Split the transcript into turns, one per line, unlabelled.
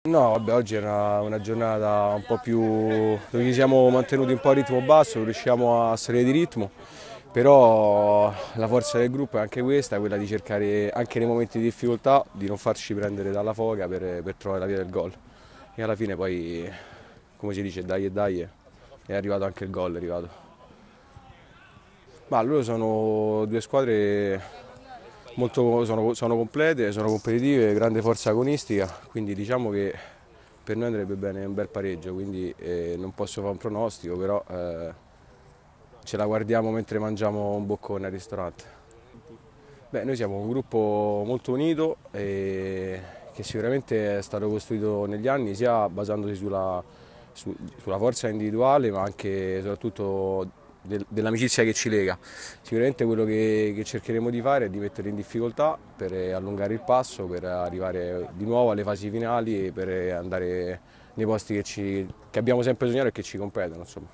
No, vabbè, oggi è una giornata un po' più dove ci siamo mantenuti un po' a ritmo basso, non riusciamo a salire di ritmo, però la forza del gruppo è anche questa, quella di cercare anche nei momenti di difficoltà di non farci prendere dalla foga per trovare la via del gol. E alla fine poi, come si dice, dai e dai, è arrivato anche il gol, è arrivato. Ma loro sono due squadre sono complete, sono competitive, grande forza agonistica, quindi diciamo che per noi andrebbe bene un bel pareggio, quindi non posso fare un pronostico, però ce la guardiamo mentre mangiamo un boccone al ristorante. Beh, noi siamo un gruppo molto unito e che sicuramente è stato costruito negli anni sia basandosi sulla forza individuale ma anche e soprattutto dell'amicizia che ci lega. Sicuramente quello che cercheremo di fare è di mettere in difficoltà per allungare il passo, per arrivare di nuovo alle fasi finali e per andare nei posti che abbiamo sempre sognato e che ci competono, insomma.